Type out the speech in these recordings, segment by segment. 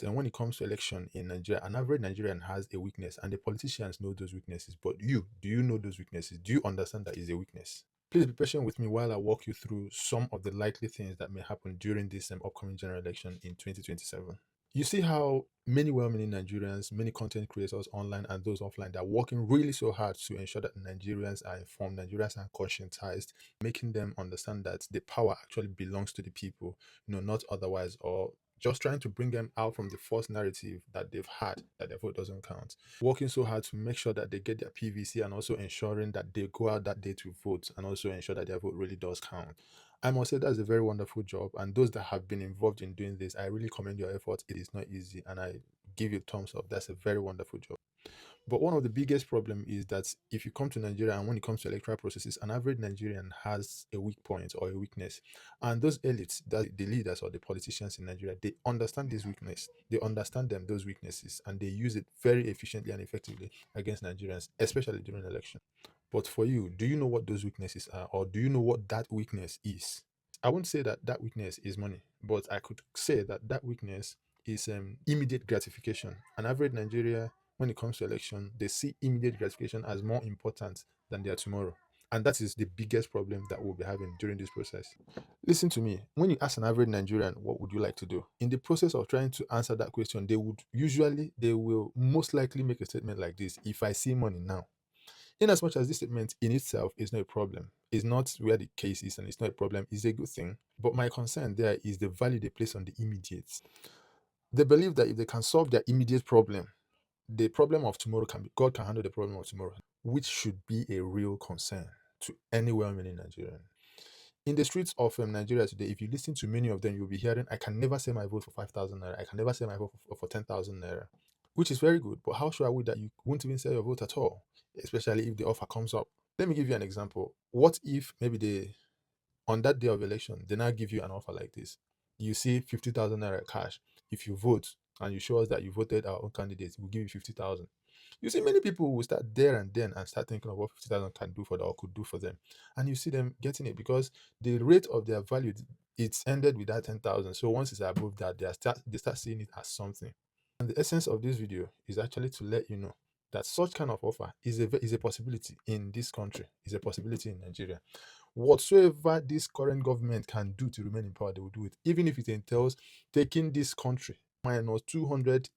And when it comes to election in Nigeria, an average Nigerian has a weakness, and the politicians know those weaknesses. But do you know those weaknesses? Do you understand that is a weakness? Please be patient with me while I walk you through some of the likely things that may happen during this upcoming general election in 2027. You see how many well-meaning Nigerians, many content creators online and those offline, that are working really so hard to ensure that Nigerians are informed, Nigerians are conscientized, making them understand that the power actually belongs to the people, not otherwise, or just trying to bring them out from the false narrative that they've had that their vote doesn't count. Working so hard to make sure that they get their PVC, and also ensuring that they go out that day to vote and also ensure that their vote really does count. I must say that's a very wonderful job. And those that have been involved in doing this, I really commend your efforts. It is not easy, and I give you thumbs up. That's a very wonderful job. But one of the biggest problem is that if you come to Nigeria and when it comes to electoral processes, an average Nigerian has a weak point or a weakness. And those elites, the leaders or the politicians in Nigeria, they understand this weakness. They understand those weaknesses, and they use it very efficiently and effectively against Nigerians, especially during election. But for you, do you know what those weaknesses are, or do you know what that weakness is? I won't say that that weakness is money, but I could say that that weakness is immediate gratification. An average Nigeria, when it comes to election, they see immediate gratification as more important than their tomorrow. And that is the biggest problem that we'll be having during this process. Listen to me. When you ask an average Nigerian, what would you like to do? In the process of trying to answer that question, they will most likely make a statement like this: if I see money now. In as much as this statement in itself is not a problem, is not where the case is, and it's not a problem, is a good thing. But my concern there is the value they place on the immediate. They believe that if they can solve their immediate problem, the problem of tomorrow God can handle the problem of tomorrow, which should be a real concern to any well-meaning Nigerian. In the streets of Nigeria today, if you listen to many of them, you'll be hearing, I can never sell my vote for 5,000 naira. I can never sell my vote for 10,000 naira, which is very good. But how sure are we that you won't even sell your vote at all, especially if the offer comes up? Let me give you an example. What if maybe on that day of election, they now give you an offer like this? You see 50,000 naira cash. If you vote and you show us that you voted our own candidate, we'll give you 50,000. You see, many people will start there and then and start thinking of what 50,000 can do for them or could do for them. And you see them getting it because the rate of their value, it's ended with that 10,000. So once it's above that, they start seeing it as something. And the essence of this video is actually to let you know that such kind of offer is a possibility in this country, is a possibility in Nigeria. Whatsoever this current government can do to remain in power, they will do it, even if it entails taking this country minus 200%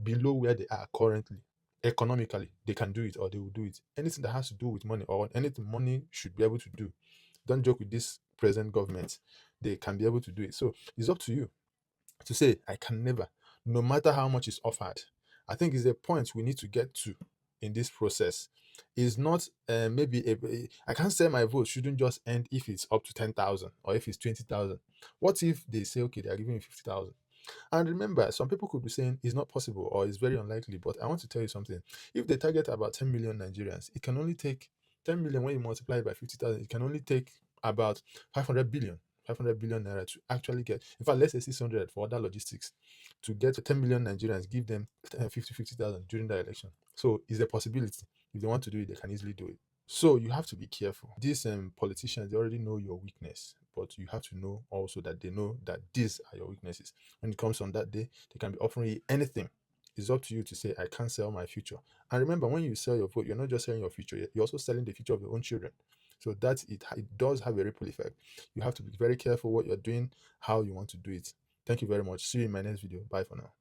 below where they are currently. Economically, they can do it, or they will do it. Anything that has to do with money, or anything money should be able to do, don't joke with this present government. They can be able to do it. So it's up to you to say, I can never, no matter how much is offered. I think is the point we need to get to in this process. Is not I can't say my vote shouldn't just end if it's up to 10,000 or if it's 20,000. What if they say, okay, they are giving you 50,000? And remember, some people could be saying it's not possible or it's very unlikely, but I want to tell you something. If they target about 10 million Nigerians, it can only take 10 million. When you multiply it by 50,000, it can only take about 500 billion. 500 billion naira to actually get, in fact, let's say 600 for other logistics, to get 10 million Nigerians, give them 50,000 during the election. So it's a possibility. If they want to do it, they can easily do it. So you have to be careful. These politicians, they already know your weakness, but you have to know also that they know that these are your weaknesses. When it comes on that day, they can be offering you anything. It's up to you to say, I can't sell my future. And remember, when you sell your vote, you're not just selling your future, you're also selling the future of your own children. So that's it. It does have a ripple effect. You have to be very careful what you're doing, how you want to do it. Thank you very much. See you in my next video. Bye for now.